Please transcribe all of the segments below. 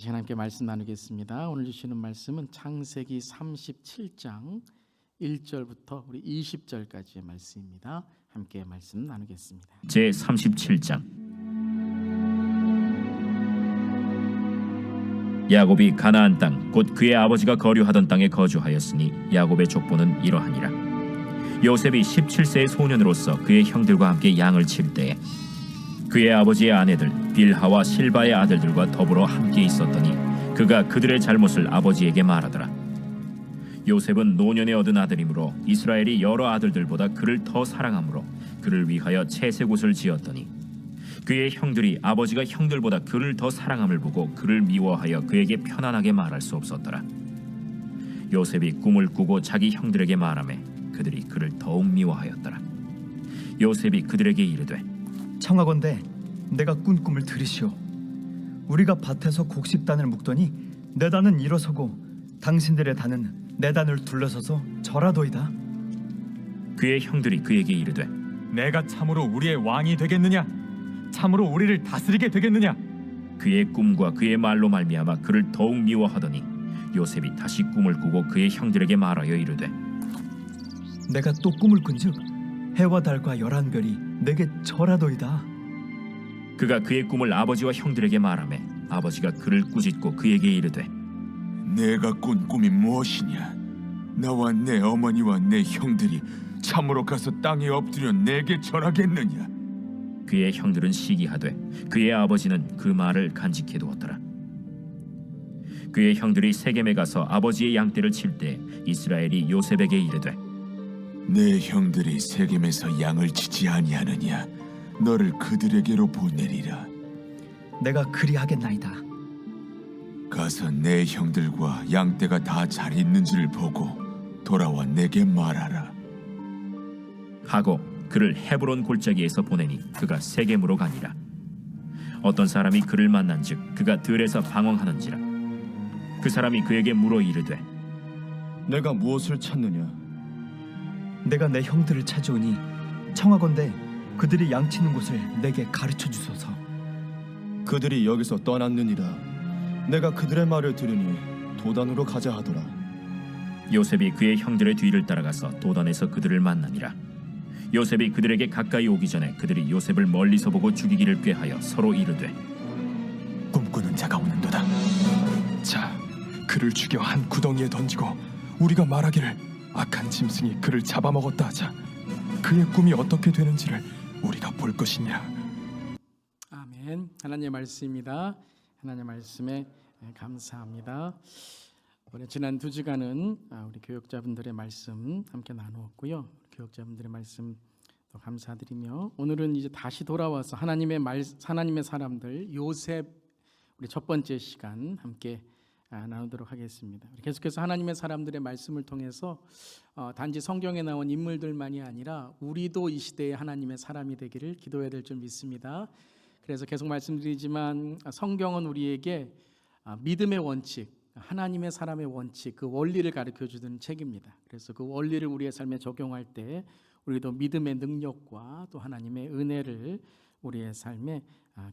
이 시간 함께 말씀 나누겠습니다. 오늘 주시는 말씀은 창세기 37장 1절부터 우리 20절까지의 말씀입니다. 함께 말씀 나누겠습니다. 제 37장. 야곱이 가나안 땅 곧 그의 아버지가 거류하던 땅에 거주하였으니 야곱의 족보는 이러하니라. 요셉이 17세의 소년으로서 그의 형들과 함께 양을 칠 때에 그의 아버지의 아내들 빌하와 실바의 아들들과 더불어 함께 있었더니 그가 그들의 잘못을 아버지에게 말하더라. 요셉은 노년에 얻은 아들이므로 이스라엘이 여러 아들들보다 그를 더 사랑하므로 그를 위하여 채색옷을 지었더니 그의 형들이 아버지가 형들보다 그를 더 사랑함을 보고 그를 미워하여 그에게 편안하게 말할 수 없었더라. 요셉이 꿈을 꾸고 자기 형들에게 말하매 그들이 그를 더욱 미워하였더라. 요셉이 그들에게 이르되 청하건대 내가 꾼 꿈을 들으시오. 우리가 밭에서 곡식단을 묶더니 내 단은 일어서고 당신들의 단은 내 단을 둘러서서 절하도이다. 그의 형들이 그에게 이르되 내가 참으로 우리의 왕이 되겠느냐? 참으로 우리를 다스리게 되겠느냐? 그의 꿈과 그의 말로 말미암아 그를 더욱 미워하더니 요셉이 다시 꿈을 꾸고 그의 형들에게 말하여 이르되 내가 또 꿈을 꾼즉 해와 달과 11별이 내게 절하도이다. 그가 그의 꿈을 아버지와 형들에게 말하매 아버지가 그를 꾸짖고 그에게 이르되 내가 꾼 꿈이 무엇이냐? 나와 내 어머니와 내 형들이 참으로 가서 땅에 엎드려 내게 절하겠느냐? 그의 형들은 시기하되 그의 아버지는 그 말을 간직해 두었더라. 그의 형들이 세겜에 가서 아버지의 양떼를 칠 때 이스라엘이 요셉에게 이르되 내 형들이 세겜에서 양을 치지 아니하느냐? 너를 그들에게로 보내리라. 내가 그리하겠나이다. 가서 내 형들과 양떼가 다 잘 있는지를 보고 돌아와 내게 말하라. 하고 그를 헤브론 골짜기에서 보내니 그가 세겜으로 가니라. 어떤 사람이 그를 만난즉 그가 들에서 방황하는지라. 그 사람이 그에게 물어 이르되 내가 무엇을 찾느냐? 내가 내 형들을 찾아오니 청하건대 그들이 양치는 곳을 내게 가르쳐 주소서. 그들이 여기서 떠났느니라. 내가 그들의 말을 들으니 도단으로 가자 하더라. 요셉이 그의 형들의 뒤를 따라가서 도단에서 그들을 만나니라. 요셉이 그들에게 가까이 오기 전에 그들이 요셉을 멀리서 보고 죽이기를 꾀하여 서로 이르되 꿈꾸는 자가 오는도다. 자, 그를 죽여 한 구덩이에 던지고 우리가 말하기를 악한 짐승이 그를 잡아먹었다 하자. 그의 꿈이 어떻게 되는지를 우리가 볼 것이냐. 아멘. 하나님의 말씀입니다. 하나님의 말씀에 감사합니다. 우리 지난 2주간은 우리 교역자분들의 말씀 함께 나누었고요. 교역자분들의 말씀 또 감사드리며 오늘은 이제 다시 돌아와서 하나님의 사람들 요셉 우리 첫 번째 시간 함께 나누도록 하겠습니다. 계속해서 하나님의 사람들의 말씀을 통해서 단지 성경에 나온 인물들만이 아니라 우리도 이 시대에 하나님의 사람이 되기를 기도해야 될 줄 믿습니다. 그래서 계속 말씀드리지만 성경은 우리에게 믿음의 원칙, 하나님의 사람의 원칙, 그 원리를 가르쳐주는 책입니다. 그래서 그 원리를 우리의 삶에 적용할 때 우리도 믿음의 능력과 또 하나님의 은혜를 우리의 삶에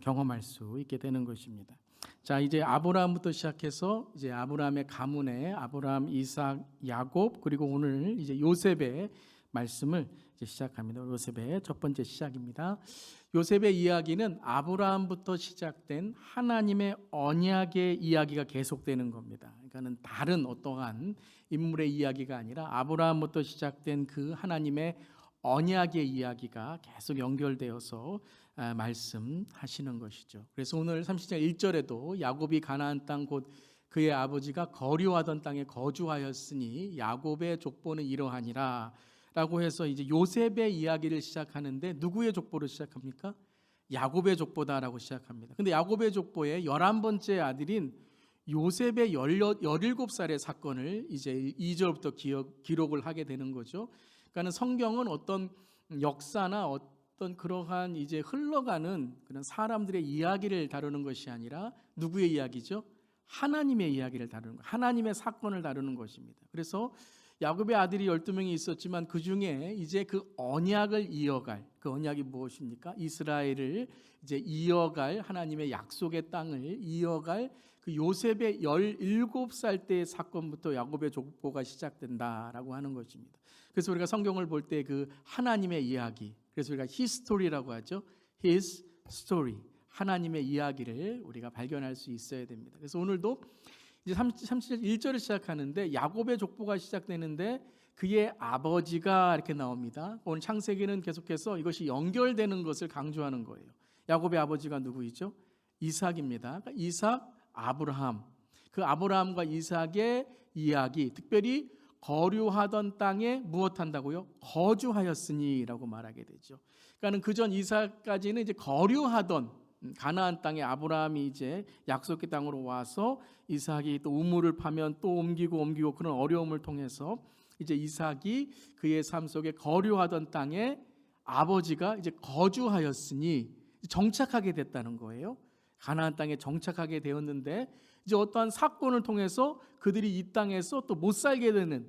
경험할 수 있게 되는 것입니다. 자, 이제 아브라함부터 시작해서 이제 아브라함의 가문에 아브라함, 이삭, 야곱 그리고 오늘 이제 요셉의 말씀을 이제 시작합니다. 요셉의 첫 번째 시작입니다. 요셉의 이야기는 아브라함부터 시작된 하나님의 언약의 이야기가 계속되는 겁니다. 그러니까는 다른 어떠한 인물의 이야기가 아니라 아브라함부터 시작된 그 하나님의 언약의 이야기가 계속 연결되어서 말씀하시는 것이죠. 그래서 오늘 30장 1절에도 야곱이 가나안 땅 곧 그의 아버지가 거류하던 땅에 거주하였으니 야곱의 족보는 이러하니라 라고 해서 이제 요셉의 이야기를 시작하는데 누구의 족보로 시작합니까? 야곱의 족보다라고 시작합니다. 근데 야곱의 족보의 11번째 아들인 요셉의 17살의 사건을 이제 2절부터 기록을 하게 되는 거죠. 그러니까 성경은 어떤 역사나 어떤 그러한 이제 흘러가는 그런 사람들의 이야기를 다루는 것이 아니라 누구의 이야기죠? 하나님의 이야기를 다루는 것, 하나님의 사건을 다루는 것입니다. 그래서 야곱의 아들이 12명이 있었지만 그 중에 이제 그 언약을 이어갈, 그 언약이 무엇입니까? 이스라엘을 이제 이어갈 하나님의 약속의 땅을 이어갈 그 요셉의 17살 때의 사건부터 야곱의 족보가 시작된다라고 하는 것입니다. 그래서 우리가 성경을 볼 때 그 하나님의 이야기, 그래서 우리가 히스토리라고 하죠. His story, 하나님의 이야기를 우리가 발견할 수 있어야 됩니다. 그래서 오늘도 이제 31절을 시작하는데 야곱의 족보가 시작되는데 그의 아버지가 이렇게 나옵니다. 오늘 창세기는 계속해서 이것이 연결되는 것을 강조하는 거예요. 야곱의 아버지가 누구이죠? 이삭입니다. 그러니까 이삭, 아브라함. 그 아브라함과 이삭의 이야기, 특별히 거류하던 땅에 무엇한다고요? 거주하였으니라고 말하게 되죠. 그러니까는 그전 이삭까지는 이제 거류하던 가나안 땅에 아브라함이 이제 약속의 땅으로 와서 이삭이 또 우물을 파면 또 옮기고 그런 어려움을 통해서 이제 이삭이 그의 삶 속에 거류하던 땅에 아버지가 이제 거주하였으니 정착하게 됐다는 거예요. 가나안 땅에 정착하게 되었는데 이제 어떠한 사건을 통해서 그들이 이 땅에서 또 못 살게 되는,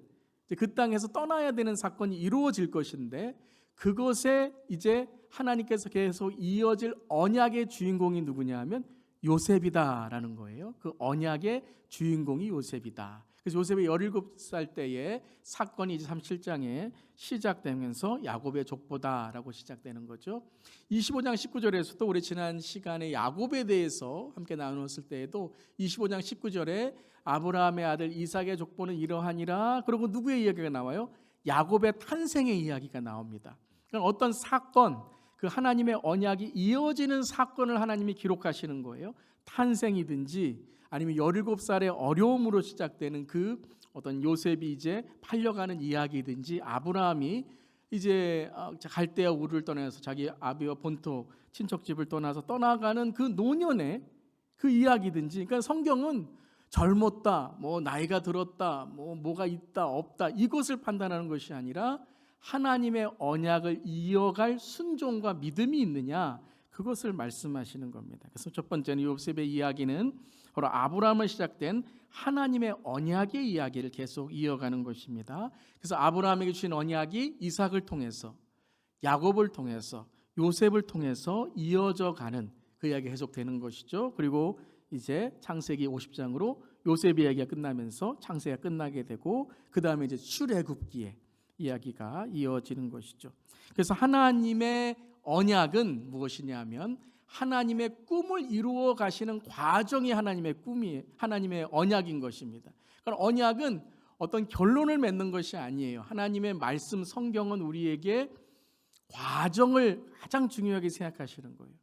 그 땅에서 떠나야 되는 사건이 이루어질 것인데 그것에 이제 하나님께서 계속 이어질 언약의 주인공이 누구냐 하면 요셉이다라는 거예요. 그 언약의 주인공이 요셉이다. 그래서 요셉의 17살 때의 사건이 이제 37장에 시작되면서 야곱의 족보다라고 시작되는 거죠. 25장 19절에서도 우리 지난 시간에 야곱에 대해서 함께 나누었을 때에도 25장 19절에 아브라함의 아들 이삭의 족보는 이러하니라. 그리고 누구의 이야기가 나와요? 야곱의 탄생의 이야기가 나옵니다. 그러니까 어떤 사건, 그 하나님의 언약이 이어지는 사건을 하나님이 기록하시는 거예요. 탄생이든지 아니면 17살의 어려움으로 시작되는 그 어떤 요셉이 이제 팔려가는 이야기든지 아브라함이 이제 갈대아 우르를 떠나서 자기 아비와 본토 친척집을 떠나서 떠나가는 그 노년의 그 이야기든지, 그러니까 성경은 젊었다, 뭐 나이가 들었다, 뭐가 있다 없다 이것을 판단하는 것이 아니라 하나님의 언약을 이어갈 순종과 믿음이 있느냐, 그것을 말씀하시는 겁니다. 그래서 첫 번째는 요셉의 이야기는 바로 아브라함을 시작된 하나님의 언약의 이야기를 계속 이어가는 것입니다. 그래서 아브라함에게 주신 언약이 이삭을 통해서, 야곱을 통해서, 요셉을 통해서 이어져 가는 그 이야기가 계속되는 것이죠. 그리고 이제 창세기 50장으로 요셉 이야기가 끝나면서 창세기가 끝나게 되고 그 다음에 이제 출애굽기의 이야기가 이어지는 것이죠. 그래서 하나님의 언약은 무엇이냐면 하나님의 꿈을 이루어 가시는 과정이 하나님의 꿈이, 하나님의 언약인 것입니다. 그러니까 언약은 어떤 결론을 맺는 것이 아니에요. 하나님의 말씀 성경은 우리에게 과정을 가장 중요하게 생각하시는 거예요.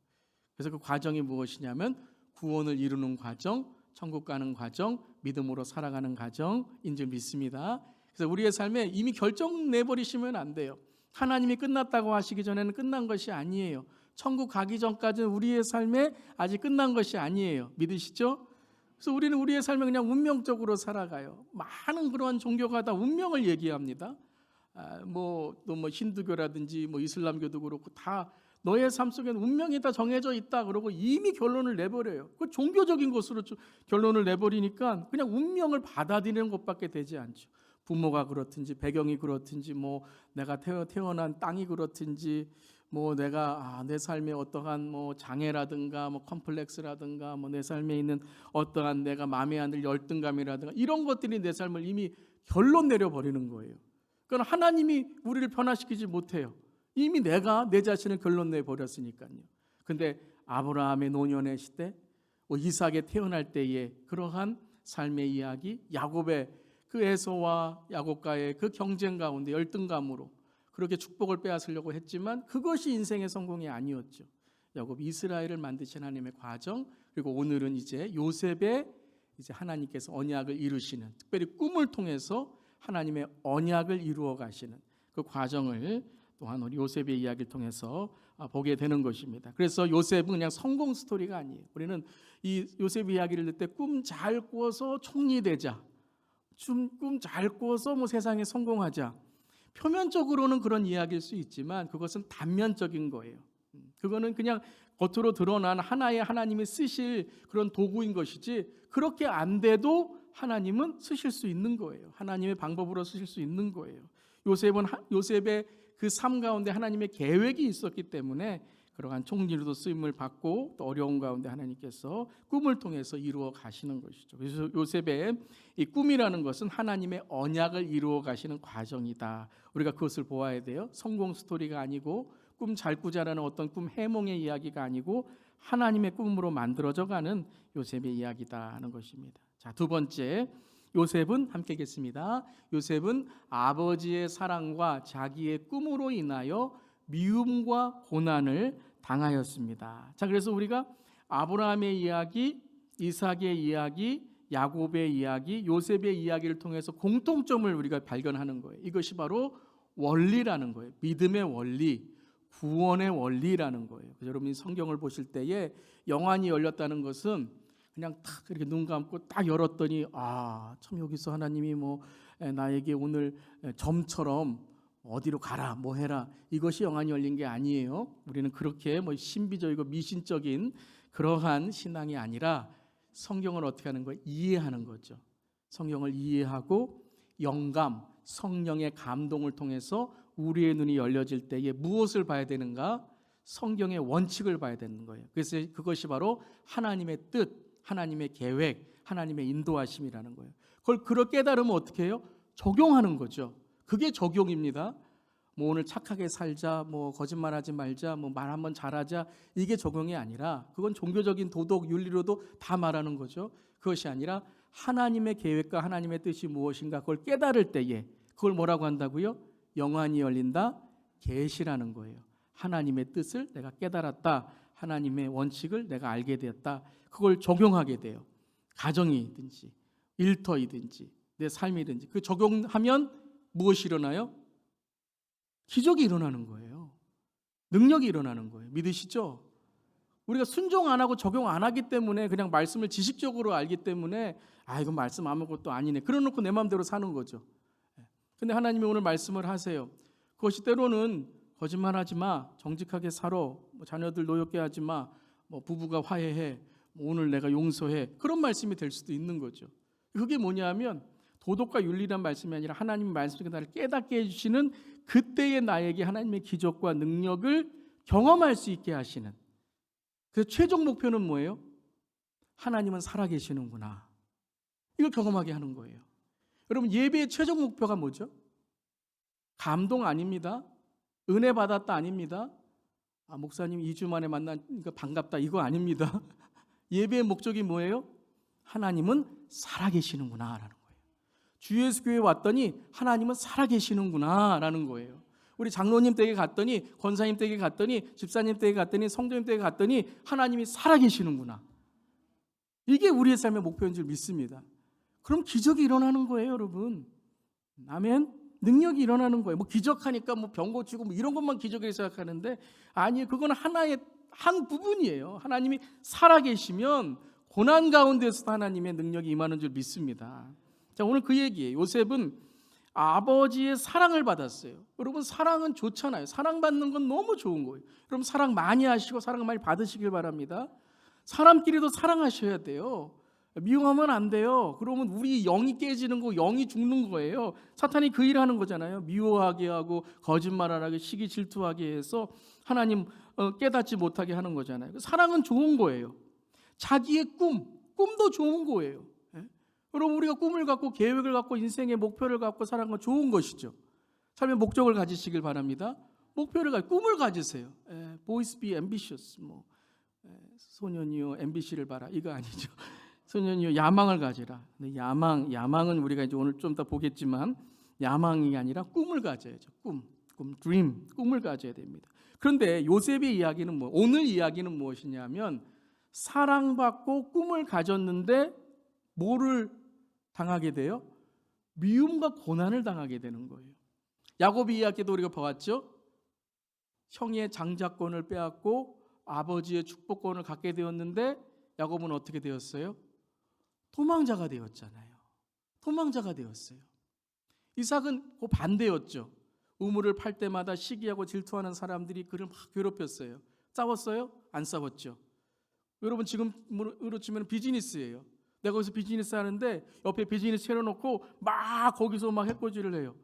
그래서 그 과정이 무엇이냐면 구원을 이루는 과정, 천국 가는 과정, 믿음으로 살아가는 과정인 줄 믿습니다. 그래서 우리의 삶에 이미 결정 내버리시면 안 돼요. 하나님이 끝났다고 하시기 전에는 끝난 것이 아니에요. 천국 가기 전까지는 우리의 삶에 아직 끝난 것이 아니에요. 믿으시죠? 그래서 우리는 우리의 삶을 그냥 운명적으로 살아가요. 많은 그러한 종교가 다 운명을 얘기합니다. 또 힌두교라든지 이슬람교도 그렇고 다 너의 삶 속에는 운명이 다 정해져 있다 그러고 이미 결론을 내버려요. 그 종교적인 것으로 결론을 내버리니까 그냥 운명을 받아들이는 것밖에 되지 않죠. 부모가 그렇든지 배경이 그렇든지 내가 태어난 땅이 그렇든지 내가 내 삶에 어떠한 장애라든가 컴플렉스라든가 내 삶에 있는 어떠한 내가 마음에 안 들 열등감이라든가 이런 것들이 내 삶을 이미 결론 내려버리는 거예요. 그러니까 하나님이 우리를 변화시키지 못해요. 이미 내가 내 자신을 결론 내버렸으니까요. 근데 아브라함의 노년의 시대, 이삭의 태어날 때의 그러한 삶의 이야기, 야곱의 그 에서와 야곱과의 그 경쟁 가운데 열등감으로 그렇게 축복을 빼앗으려고 했지만 그것이 인생의 성공이 아니었죠. 야곱 이스라엘을 만드신 하나님의 과정, 그리고 오늘은 이제 요셉의 이제 하나님께서 언약을 이루시는, 특별히 꿈을 통해서 하나님의 언약을 이루어 가시는 그 과정을 또한 우리 요셉의 이야기를 통해서 보게 되는 것입니다. 그래서 요셉은 그냥 성공 스토리가 아니에요. 우리는 이 요셉 이야기를 듣을 때 꿈 잘 꾸어서 총리 되자, 꿈 잘 꾸어서 세상에 성공하자, 표면적으로는 그런 이야기일 수 있지만 그것은 단면적인 거예요. 그거는 그냥 겉으로 드러난 하나의 하나님이 쓰실 그런 도구인 것이지 그렇게 안 돼도 하나님은 쓰실 수 있는 거예요. 하나님의 방법으로 쓰실 수 있는 거예요. 요셉의 그 삶 가운데 하나님의 계획이 있었기 때문에 그러한 총리로도 쓰임을 받고 또 어려운 가운데 하나님께서 꿈을 통해서 이루어 가시는 것이죠. 그래서 요셉의 이 꿈이라는 것은 하나님의 언약을 이루어 가시는 과정이다. 우리가 그것을 보아야 돼요. 성공 스토리가 아니고 꿈 잘 꾸자라는 어떤 꿈 해몽의 이야기가 아니고 하나님의 꿈으로 만들어져 가는 요셉의 이야기다 하는 것입니다. 자, 두 번째, 요셉은 함께 읽겠습니다. 요셉은 아버지의 사랑과 자기의 꿈으로 인하여 미움과 고난을 당하였습니다. 자, 그래서 우리가 아브라함의 이야기, 이삭의 이야기, 야곱의 이야기, 요셉의 이야기를 통해서 공통점을 우리가 발견하는 거예요. 이것이 바로 원리라는 거예요. 믿음의 원리, 구원의 원리라는 거예요. 그래서 여러분이 성경을 보실 때에 영안이 열렸다는 것은 그냥 탁 이렇게 눈 감고 딱 열었더니 참 여기서 하나님이 뭐 나에게 오늘 점처럼 어디로 가라 뭐 해라, 이것이 영안이 열린 게 아니에요. 우리는 그렇게 뭐 신비적이고 미신적인 그러한 신앙이 아니라 성경을 어떻게 하는 거예요? 이해하는 거죠. 성경을 이해하고 영감, 성령의 감동을 통해서 우리의 눈이 열려질 때에 무엇을 봐야 되는가? 성경의 원칙을 봐야 되는 거예요. 그래서 그것이 바로 하나님의 뜻, 하나님의 계획, 하나님의 인도하심이라는 거예요. 그걸 그렇게 깨달으면 어떻게 해요? 적용하는 거죠. 그게 적용입니다. 뭐 오늘 착하게 살자, 뭐 거짓말하지 말자, 뭐 말 한번 잘하자, 이게 적용이 아니라 그건 종교적인 도덕 윤리로도 다 말하는 거죠. 그것이 아니라 하나님의 계획과 하나님의 뜻이 무엇인가 그걸 깨달을 때에 그걸 뭐라고 한다고요? 영안이 열린다, 계시라는 거예요. 하나님의 뜻을 내가 깨달았다, 하나님의 원칙을 내가 알게 되었다, 그걸 적용하게 돼요. 가정이든지 일터이든지 내 삶이든지 그 적용하면 무엇이 일어나요? 기적이 일어나는 거예요. 능력이 일어나는 거예요. 믿으시죠? 우리가 순종 안 하고 적용 안 하기 때문에 그냥 말씀을 지식적으로 알기 때문에 이건 말씀 아무것도 아니네, 그래 놓고 내 마음대로 사는 거죠. 근데 하나님이 오늘 말씀을 하세요. 그것이 때로는 거짓말하지 마, 정직하게 살아, 뭐 자녀들 노엽게 하지 마, 뭐 부부가 화해해, 뭐 오늘 내가 용서해, 그런 말씀이 될 수도 있는 거죠. 그게 뭐냐면 도덕과 윤리란 말씀이 아니라 하나님의 말씀이 나를 깨닫게 해주시는 그때의 나에게 하나님의 기적과 능력을 경험할 수 있게 하시는, 그 최종 목표는 뭐예요? 하나님은 살아계시는구나, 이걸 경험하게 하는 거예요. 여러분, 예배의 최종 목표가 뭐죠? 감동 아닙니다. 은혜 받았다 아닙니다. 목사님 2주 만에 만나니까 반갑다, 이거 아닙니다. 예배의 목적이 뭐예요? 하나님은 살아계시는구나 라는 거예요. 주 예수 교회에 왔더니 하나님은 살아계시는구나 라는 거예요. 우리 장로님 댁에 갔더니, 권사님 댁에 갔더니, 집사님 댁에 갔더니, 성도님 댁에 갔더니 하나님이 살아계시는구나, 이게 우리의 삶의 목표인 줄 믿습니다. 그럼 기적이 일어나는 거예요, 여러분. 아멘. 능력이 일어나는 거예요. 뭐 기적하니까 뭐 병 고치고 뭐 이런 것만 기적이라고 생각하는데 아니에요. 그건 하나의 한 부분이에요. 하나님이 살아계시면 고난 가운데서도 하나님의 능력이 임하는 줄 믿습니다. 자, 오늘 그 얘기예요. 요셉은 아버지의 사랑을 받았어요. 여러분, 사랑은 좋잖아요. 사랑받는 건 너무 좋은 거예요. 여러분, 사랑 많이 하시고 사랑 많이 받으시길 바랍니다. 사람끼리도 사랑하셔야 돼요. 미워하면 안 돼요. 그러면 우리 영이 깨지는 거, 영이 죽는 거예요. 사탄이 그 일을 하는 거잖아요. 미워하게 하고 거짓말하게 시기 질투하게 해서 하나님 깨닫지 못하게 하는 거잖아요. 사랑은 좋은 거예요. 자기의 꿈도 좋은 거예요. 여러분, 우리가 꿈을 갖고 계획을 갖고 인생의 목표를 갖고 사는 건 좋은 것이죠. 삶의 목적을 가지시길 바랍니다. 목표를 꿈을 가지세요. Boys be ambitious. 소년이요 MBC를 봐라, 이거 아니죠. 소년이요 야망을 가지라. 근데 야망은 우리가 이제 오늘 좀 더 보겠지만 야망이 아니라 꿈을 가져야죠. dream, 꿈을 가져야 됩니다. 그런데 요셉의 이야기는 오늘 이야기는 무엇이냐면 사랑받고 꿈을 가졌는데 뭐를 당하게 돼요? 미움과 고난을 당하게 되는 거예요. 야곱의 이야기도 우리가 보았죠. 형의 장자권을 빼앗고 아버지의 축복권을 갖게 되었는데 야곱은 어떻게 되었어요? 도망자가 되었잖아요. 도망자가 되었어요. 이삭은 그 반대였죠. 우물을 팔 때마다 시기하고 질투하는 사람들이 그를 막 괴롭혔어요. 싸웠어요? 안 싸웠죠. 여러분, 지금으로 치면 비즈니스예요. 내가 거기서 비즈니스 하는데 옆에 비즈니스 해놓고 막 거기서 막 해코지를 해요.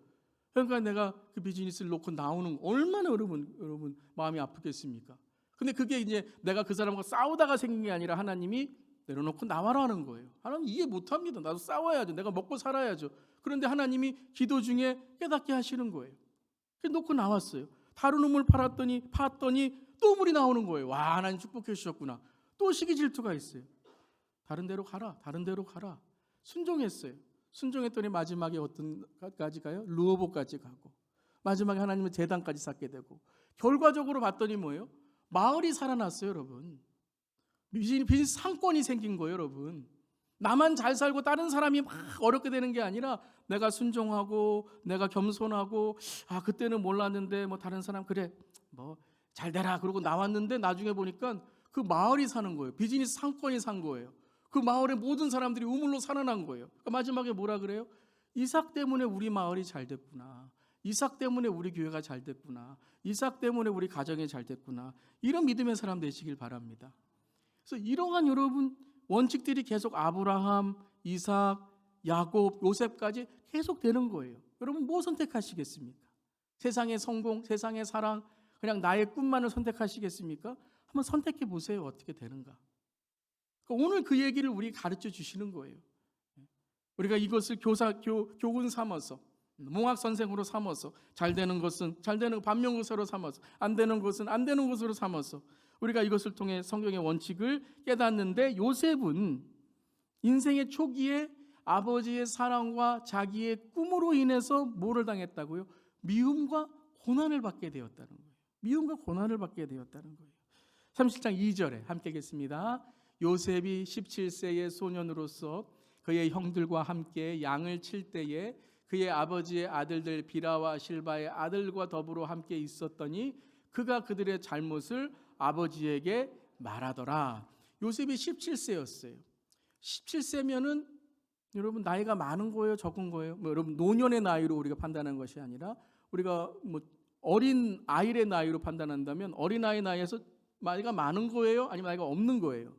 그러니까 내가 그 비즈니스를 놓고 나오는, 얼마나 여러분 마음이 아프겠습니까? 근데 그게 이제 내가 그 사람과 싸우다가 생긴 게 아니라 하나님이 내려놓고 나와라 하는 거예요. 하나님 이해 못합니다. 나도 싸워야죠. 내가 먹고 살아야죠. 그런데 하나님이 기도 중에 깨닫게 하시는 거예요. 그래서 놓고 나왔어요. 다른 우물 팔았더니 또 우물이 나오는 거예요. 와, 하나님 축복해 주셨구나. 또 시기 질투가 있어요. 다른 데로 가라. 다른 데로 가라. 순종했어요. 순종했더니 마지막에 어떤 까지 가요? 르호보까지 가고 마지막에 하나님은 제단까지 쌓게 되고 결과적으로 봤더니 뭐예요? 마을이 살아났어요, 여러분. 빈 상권이 생긴 거예요, 여러분. 나만 잘 살고 다른 사람이 막 어렵게 되는 게 아니라 내가 순종하고 내가 겸손하고 그때는 몰랐는데 뭐 다른 사람 그래 뭐 잘 되라 그러고 나왔는데 나중에 보니까 그 마을이 사는 거예요. 비즈니스 상권이 산 거예요. 그 마을의 모든 사람들이 우물로 살아난 거예요. 그러니까 마지막에 뭐라 그래요? 이삭 때문에 우리 마을이 잘 됐구나. 이삭 때문에 우리 교회가 잘 됐구나. 이삭 때문에 우리 가정이 잘 됐구나. 이런 믿음의 사람 되시길 바랍니다. 그래서 이러한 여러분 원칙들이 계속 아브라함, 이삭, 야곱, 요셉까지 계속 되는 거예요. 여러분 뭐 선택하시겠습니까? 세상의 성공, 세상의 사랑, 그냥 나의 꿈만을 선택하시겠습니까? 한번 선택해 보세요. 어떻게 되는가? 그러니까 오늘 그 얘기를 우리 가르쳐 주시는 거예요. 우리가 이것을 교훈 삼아서 몽학 선생으로 삼아서 잘 되는 것은 잘 되는 반면교사로 삼아서 안 되는 것은 안 되는 것으로 삼아서 우리가 이것을 통해 성경의 원칙을 깨닫는데 요셉은 인생의 초기에 아버지의 사랑과 자기의 꿈으로 인해서 뭐를 당했다고요? 미움과 고난을 받게 되었다는 거예요. 미움과 고난을 받게 되었다는 거예요. 37장 2절에 함께 읽겠습니다. 요셉이 17세의 소년으로서 그의 형들과 함께 양을 칠 때에 그의 아버지의 아들들 비라와 실바의 아들과 더불어 함께 있었더니 그가 그들의 잘못을 아버지에게 말하더라. 요셉이 17세였어요. 17세면은 여러분 나이가 많은 거예요, 적은 거예요? 여러분 노년의 나이로 우리가 판단하는 것이 아니라 우리가 어린 아이의 나이로 판단한다면 어린 아이 나이에서 나이가 많은 거예요, 아니면 나이가 없는 거예요?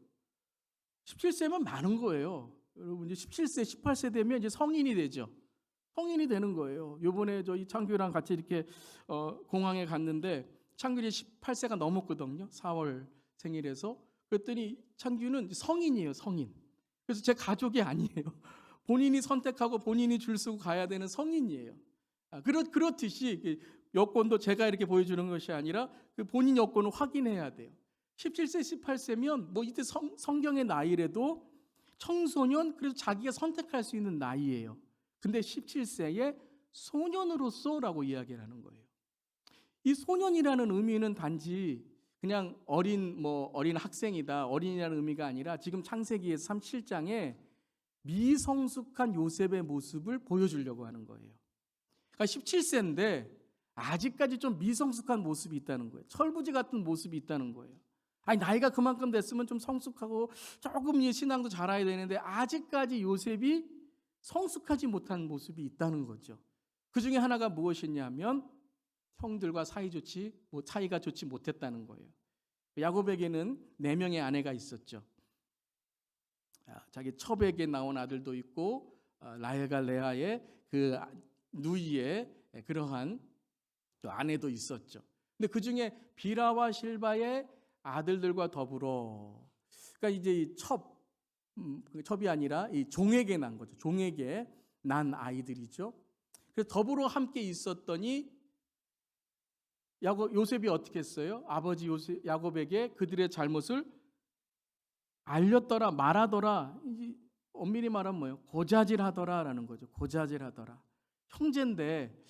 17세면 많은 거예요. 여러분 이제 17세, 18세 되면 이제 성인이 되죠. 성인이 되는 거예요. 요번에 저희 창규랑 같이 이렇게 공항에 갔는데 창규이 18세가 넘었거든요. 4월 생일에서. 그랬더니 창규는 성인이에요, 성인. 그래서 제 가족이 아니에요. 본인이 선택하고 본인이 줄 서고 가야 되는 성인이에요. 그렇듯이 여권도 제가 이렇게 보여주는 것이 아니라 그 본인 여권을 확인해야 돼요. 17세, 18세면 뭐 이때 성경의 나이래도 청소년, 그래서 자기가 선택할 수 있는 나이예요. 근데 17세에 소년으로서라고 이야기를 하는 거예요. 이 소년이라는 의미는 단지 그냥 어린 학생이다, 어린이라는 의미가 아니라 지금 창세기의 37장에 미성숙한 요셉의 모습을 보여주려고 하는 거예요. 그러니까 17세인데 아직까지 좀 미성숙한 모습이 있다는 거예요. 철부지 같은 모습이 있다는 거예요. 아니 나이가 그만큼 됐으면 좀 성숙하고 조금 신앙도 잘해야 되는데 아직까지 요셉이 성숙하지 못한 모습이 있다는 거죠. 그 중에 하나가 무엇이냐면 형들과 사이가 좋지 못했다는 거예요. 야곱에게는 4명의 아내가 있었죠. 자기 첩에게 나온 아들도 있고 라헬과 레아의 그 누이의 그러한 또 아내도 있었죠. 근데 그 중에 비라와 실바의 아들들과 더불어, 그러니까 이제 이 첩이 아니라 이 종에게 난 거죠. 종에게 난 아이들이죠. 그래서 더불어 함께 있었더니 요셉이 어떻게 했어요? 아버지 야곱에게 그들의 잘못을 알렸더라, 말하더라. 이제 엄밀히 말하면 뭐예요? 고자질하더라라는 거죠. 고자질하더라. 형제인데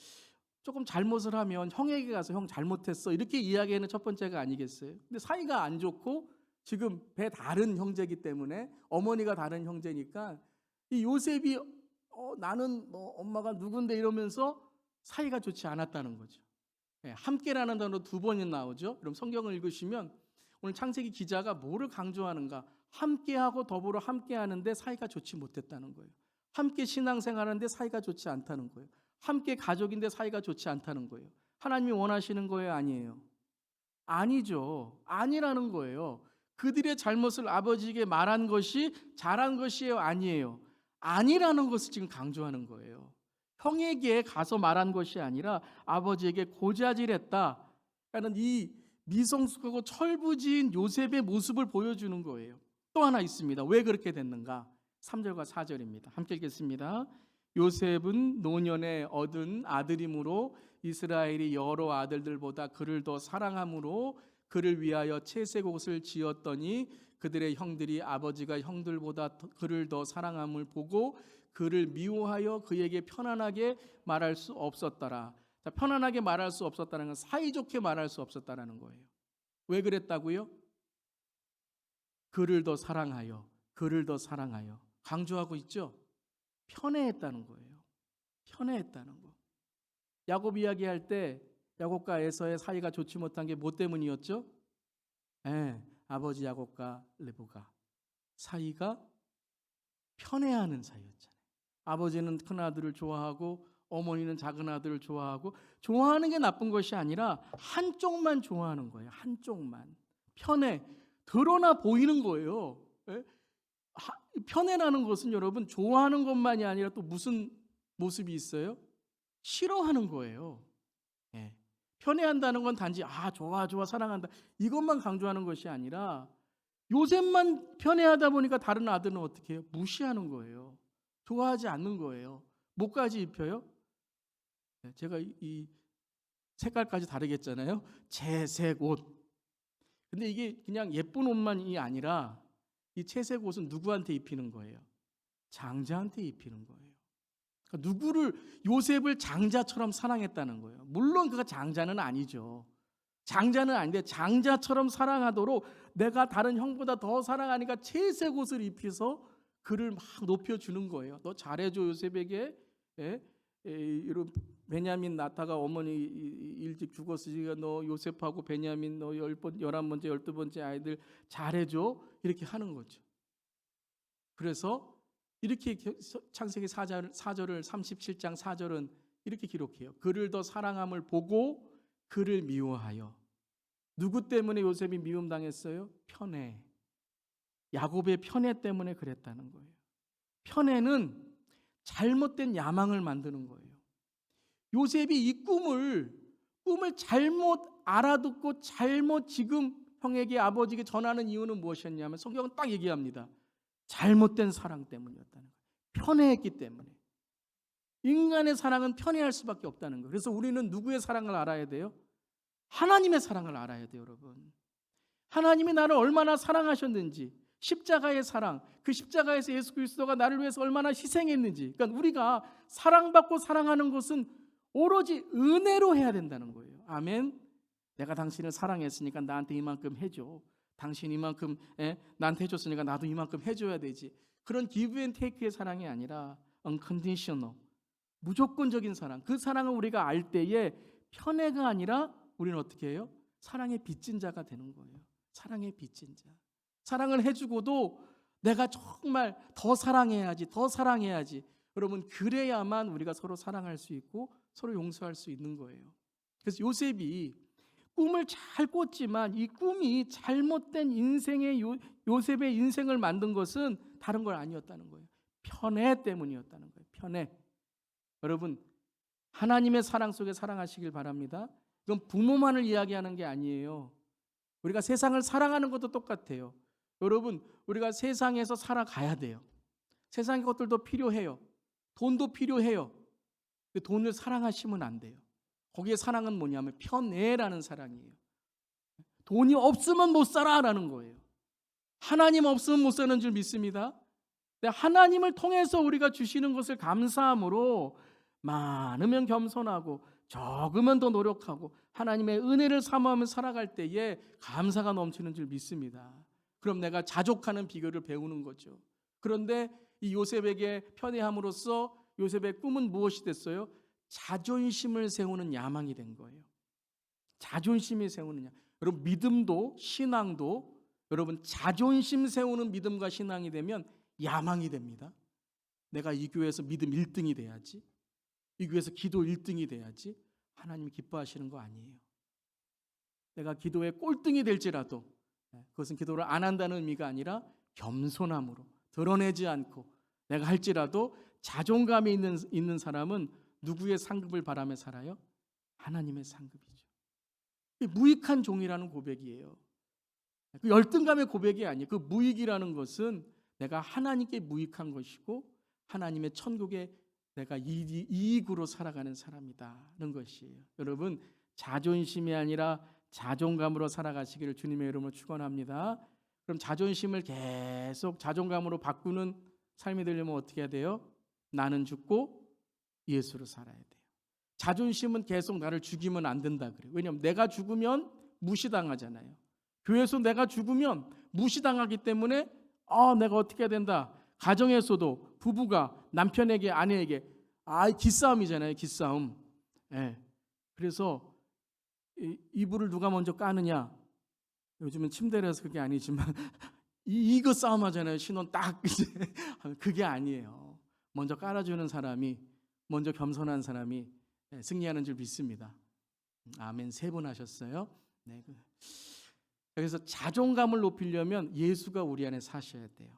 조금 잘못을 하면 형에게 가서 형 잘못했어 이렇게 이야기하는 첫 번째가 아니겠어요? 근데 사이가 안 좋고 지금 배 다른 형제이기 때문에 어머니가 다른 형제니까 이 요셉이 나는 뭐 엄마가 누군데 이러면서 사이가 좋지 않았다는 거죠. 함께라는 단어 2번이 나오죠. 그럼 성경을 읽으시면 오늘 창세기 기자가 뭐를 강조하는가? 함께하고 더불어 함께하는데 사이가 좋지 못했다는 거예요. 함께 신앙생활하는데 사이가 좋지 않다는 거예요. 함께 가족인데 사이가 좋지 않다는 거예요. 하나님이 원하시는 거예요, 아니에요? 아니죠. 아니라는 거예요. 그들의 잘못을 아버지에게 말한 것이 잘한 것이에요, 아니에요? 아니라는 것을 지금 강조하는 거예요. 형에게 가서 말한 것이 아니라 아버지에게 고자질했다. 그러니까 이 미성숙하고 철부지인 요셉의 모습을 보여주는 거예요. 또 하나 있습니다. 왜 그렇게 됐는가? 3절과 4절입니다. 함께 읽겠습니다. 요셉은 노년에 얻은 아들이므로 이스라엘이 여러 아들들보다 그를 더 사랑함으로 그를 위하여 채색옷을 지었더니 그들의 형들이 아버지가 형들보다 그를 더 사랑함을 보고 그를 미워하여 그에게 편안하게 말할 수 없었더라. 자, 편안하게 말할 수 없었다는 건 사이좋게 말할 수 없었다라는 거예요. 왜 그랬다고요? 그를 더 사랑하여, 그를 더 사랑하여 강조하고 있죠. 편애했다는 거예요. 편애했다는 거. 야곱 이야기할 때 야곱과 에서의 사이가 좋지 못한 게 뭐 때문이었죠? 아버지 야곱과 르브가 사이가 편애하는 사이였잖아요. 아버지는 큰 아들을 좋아하고 어머니는 작은 아들을 좋아하고, 좋아하는 게 나쁜 것이 아니라 한쪽만 좋아하는 거예요. 한쪽만. 편애, 드러나 보이는 거예요. 편애라는 것은 여러분 좋아하는 것만이 아니라 또 무슨 모습이 있어요? 싫어하는 거예요. 편애한다는 건 단지 좋아 사랑한다 이것만 강조하는 것이 아니라 요셉만 편애하다 보니까 다른 아들은 어떻게 해요? 무시하는 거예요. 좋아하지 않는 거예요. 뭐까지 입혀요? 제가 이 색깔까지 다르겠잖아요. 채색 옷. 근데 이게 그냥 예쁜 옷만이 아니라 이 채색 옷은 누구한테 입히는 거예요? 장자한테 입히는 거예요. 그러니까 누구를, 요셉을 장자처럼 사랑했다는 거예요. 물론 그가 장자는 아니죠. 장자는 아닌데 장자처럼 사랑하도록 내가 다른 형보다 더 사랑하니까 채색 옷을 입혀서 그를 막 높여주는 거예요. 너 잘해줘 요셉에게. 이런 베냐민 나타가 어머니 일찍 죽었으니까 너 요셉하고 베냐민 너 11번째 12번째 아이들 잘해줘. 이렇게 하는 거죠. 그래서 이렇게 창세기 4절을 37장 4절은 이렇게 기록해요. 그를 더 사랑함을 보고 그를 미워하여. 누구 때문에 요셉이 미움당했어요? 편애. 야곱의 편애 때문에 그랬다는 거예요. 편애는 잘못된 야망을 만드는 거예요. 요셉이 이 꿈을 잘못 알아듣고 잘못 지금 형에게 아버지에게 전하는 이유는 무엇이었냐면 성경은 딱 얘기합니다. 잘못된 사랑 때문이었다는 거예요. 편애했기 때문에. 인간의 사랑은 편애할 수밖에 없다는 거예요. 그래서 우리는 누구의 사랑을 알아야 돼요? 하나님의 사랑을 알아야 돼요, 여러분. 하나님이 나를 얼마나 사랑하셨는지, 십자가의 사랑, 그 십자가에서 예수 그리스도가 나를 위해서 얼마나 희생했는지. 그러니까 우리가 사랑받고 사랑하는 것은 오로지 은혜로 해야 된다는 거예요. 아멘. 내가 당신을 사랑했으니까 나한테 이만큼 해줘. 당신 이만큼 나한테 해줬으니까 나도 이만큼 해줘야 되지. 그런 give and take의 사랑이 아니라 unconditional, 무조건적인 사랑. 그 사랑을 우리가 알 때에 편애가 아니라 우리는 어떻게 해요? 사랑의 빚진 자가 되는 거예요. 사랑의 빚진 자. 사랑을 해주고도 내가 정말 더 사랑해야지, 더 사랑해야지. 여러분, 그래야만 우리가 서로 사랑할 수 있고 서로 용서할 수 있는 거예요. 그래서 요셉이 꿈을 잘 꿨지만 이 꿈이 잘못된 인생의 요셉의 인생을 만든 것은 다른 걸 아니었다는 거예요. 편애 때문이었다는 거예요. 편애. 여러분, 하나님의 사랑 속에 사랑하시길 바랍니다. 이건 부모만을 이야기하는 게 아니에요. 우리가 세상을 사랑하는 것도 똑같아요. 여러분, 우리가 세상에서 살아가야 돼요. 세상의 것들도 필요해요. 돈도 필요해요. 근데 돈을 사랑하시면 안 돼요. 거기에 사랑은 뭐냐면 편애라는 사랑이에요. 돈이 없으면 못 살아라는 거예요. 하나님 없으면 못 사는 줄 믿습니다. 근데 하나님을 통해서 우리가 주시는 것을 감사함으로 많으면 겸손하고 적으면 더 노력하고 하나님의 은혜를 사모하며 살아갈 때에 감사가 넘치는 줄 믿습니다. 그럼 내가 자족하는 비결을 배우는 거죠. 그런데 이 요셉에게 편애함으로써 요셉의 꿈은 무엇이 됐어요? 자존심을 세우는 야망이 된 거예요. 자존심이 세우는 야망. 여러분, 믿음도 신앙도 여러분 자존심 세우는 믿음과 신앙이 되면 야망이 됩니다. 내가 이 교회에서 믿음 1등이 돼야지. 이 교회에서 기도 1등이 돼야지. 하나님이 기뻐하시는 거 아니에요. 내가 기도에 꼴등이 될지라도 그것은 기도를 안 한다는 의미가 아니라 겸손함으로 드러내지 않고 내가 할지라도 자존감이 있는 사람은 누구의 상급을 바라며 살아요? 하나님의 상급이죠. 무익한 종이라는 고백이에요. 그 열등감의 고백이 아니에요. 그 무익이라는 것은 내가 하나님께 무익한 것이고 하나님의 천국에 내가 이익으로 살아가는 사람이다는 것이에요. 여러분, 자존심이 아니라 자존감으로 살아가시기를 주님의 이름으로 축원합니다. 그럼 자존심을 계속 자존감으로 바꾸는 삶이 되려면 어떻게 해야 돼요? 나는 죽고 예수로 살아야 돼요. 자존심은 계속 나를 죽이면 안 된다 그래요. 왜냐하면 내가 죽으면 무시당하잖아요. 교회에서 내가 죽으면 무시당하기 때문에 내가 어떻게 해야 된다. 가정에서도 부부가 남편에게 아내에게 기싸움이잖아요. 기싸움. 예. 그래서 이불을 누가 먼저 까느냐. 요즘은 침대라서 그게 아니지만 이거 싸움하잖아요. 신혼 딱 이제 그게 아니에요. 먼저 깔아주는 사람이, 먼저 겸손한 사람이 승리하는 줄 믿습니다. 아멘. 3번 하셨어요. 네. 그래서 자존감을 높이려면 예수가 우리 안에 사셔야 돼요.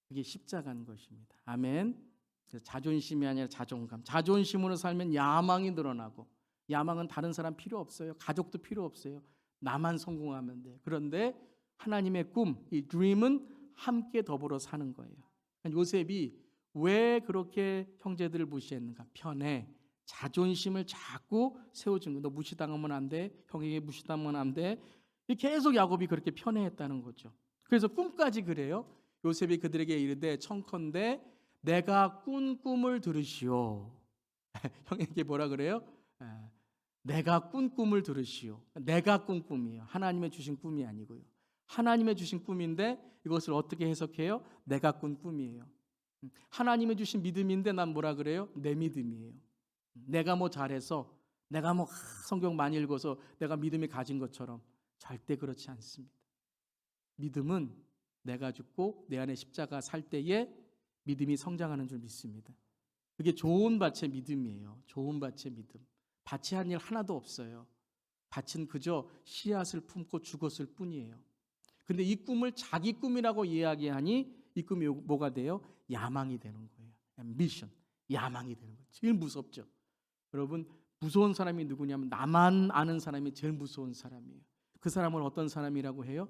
그게 십자가인 것입니다. 아멘. 자존심이 아니라 자존감. 자존심으로 살면 야망이 늘어나고, 야망은 다른 사람 필요 없어요. 가족도 필요 없어요. 나만 성공하면 돼요. 그런데 하나님의 꿈, 이 드림은 함께 더불어 사는 거예요. 요셉이 왜 그렇게 형제들을 무시했는가? 편해. 자존심을 자꾸 세워준 거예요. 너 무시당하면 안 돼. 형에게 무시당하면 안 돼. 계속 야곱이 그렇게 편애했다는 거죠. 그래서 꿈까지 그래요. 요셉이 그들에게 이르되 청컨대 내가 꾼 꿈을 들으시오. 형에게 뭐라 그래요? 내가 꾼 꿈을 들으시오. 내가 꾼 꿈이에요. 하나님의 주신 꿈이 아니고요. 하나님의 주신 꿈인데 이것을 어떻게 해석해요? 내가 꾼 꿈이에요. 하나님의 주신 믿음인데 난 뭐라 그래요? 내 믿음이에요. 내가 뭐 잘해서, 내가 뭐 성경 많이 읽어서 내가 믿음이 가진 것처럼 절대 그렇지 않습니다. 믿음은 내가 죽고 내 안에 십자가 살 때에 믿음이 성장하는 줄 믿습니다. 그게 좋은 밭의 믿음이에요. 좋은 밭의 믿음. 밭이 한 일 하나도 없어요. 밭은 그저 씨앗을 품고 죽었을 뿐이에요. 근데 이 꿈을 자기 꿈이라고 이야기하니 이 꿈이 뭐가 돼요? 야망이 되는 거예요. ambition, 야망이 되는 거예요. 제일 무섭죠. 여러분, 무서운 사람이 누구냐면 나만 아는 사람이 제일 무서운 사람이에요. 그 사람을 어떤 사람이라고 해요?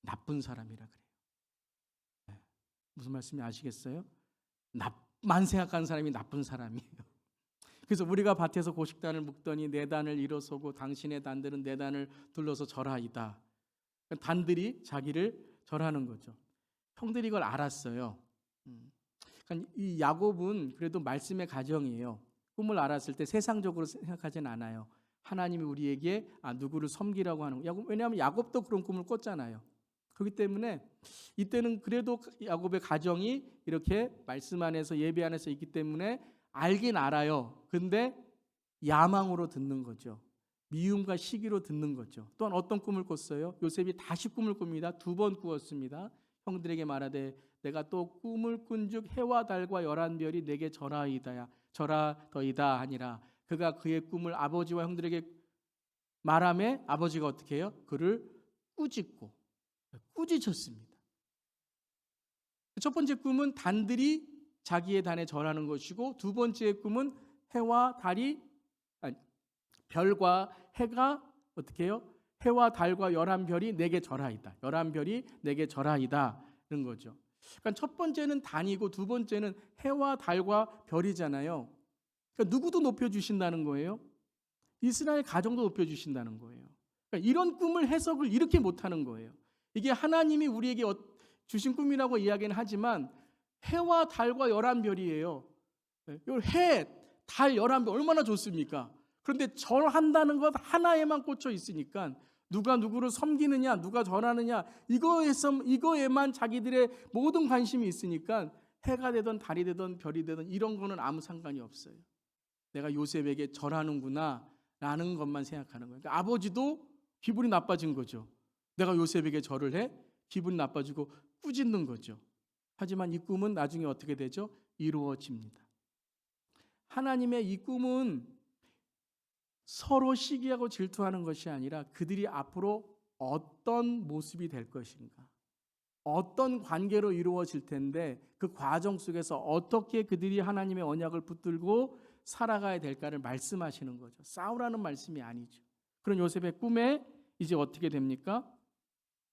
나쁜 사람이라 그래요. 네. 무슨 말씀인지 아시겠어요? 나만 생각하는 사람이 나쁜 사람이에요. 그래서 우리가 밭에서 고식단을 묶더니 내 단을 일어서고 당신의 단들은 내 단을 둘러서 절하이다. 단들이 자기를 절하는 거죠. 형들이 이걸 알았어요. 그러니까 이 야곱은 그래도 말씀의 가정이에요. 꿈을 알았을 때 세상적으로 생각하진 않아요. 하나님이 우리에게 누구를 섬기라고 하는 거예요. 왜냐하면 야곱도 그런 꿈을 꿨잖아요. 그렇기 때문에 이때는 그래도 야곱의 가정이 이렇게 말씀 안에서 예배 안에서 있기 때문에 알긴 알아요. 근데 야망으로 듣는 거죠. 미움과 시기로 듣는 거죠. 또한 어떤 꿈을 꿨어요? 요셉이 다시 꿈을 꿉니다. 2번 꾸었습니다. 형들에게 말하되 내가 또 꿈을 꾼즉 해와 달과 11별이 내게 절하더이다 하니라. 그가 그의 꿈을 아버지와 형들에게 말하매 아버지가 어떻게 해요? 그를 꾸짖었습니다. 첫 번째 꿈은 단들이 자기의 단에 절하는 것이고, 두 번째 꿈은 별과 해가 어떻게 해요? 해와 달과 11별이 내게 절하이다. 11별이 내게 절하이다는 거죠. 그러니까 첫 번째는 단이고 두 번째는 해와 달과 별이잖아요. 그러니까 누구도 높여주신다는 거예요. 이스라엘 가정도 높여주신다는 거예요. 그러니까 이런 꿈을 해석을 이렇게 못하는 거예요. 이게 하나님이 우리에게 주신 꿈이라고 이야기는 하지만 해와 달과 11별이에요. 해, 달 11별 얼마나 좋습니까? 그런데 절한다는 것 하나에만 꽂혀 있으니까 누가 누구를 섬기느냐, 누가 절하느냐 이거에만 자기들의 모든 관심이 있으니까 해가 되든 달이 되든 별이 되든 이런 거는 아무 상관이 없어요. 내가 요셉에게 절하는구나 라는 것만 생각하는 거예요. 그러니까 아버지도 기분이 나빠진 거죠. 내가 요셉에게 절을 해? 기분이 나빠지고 꾸짖는 거죠. 하지만 이 꿈은 나중에 어떻게 되죠? 이루어집니다. 하나님의 이 꿈은 서로 시기하고 질투하는 것이 아니라 그들이 앞으로 어떤 모습이 될 것인가, 어떤 관계로 이루어질 텐데 그 과정 속에서 어떻게 그들이 하나님의 언약을 붙들고 살아가야 될까를 말씀하시는 거죠. 싸우라는 말씀이 아니죠. 그런 요셉의 꿈에 이제 어떻게 됩니까?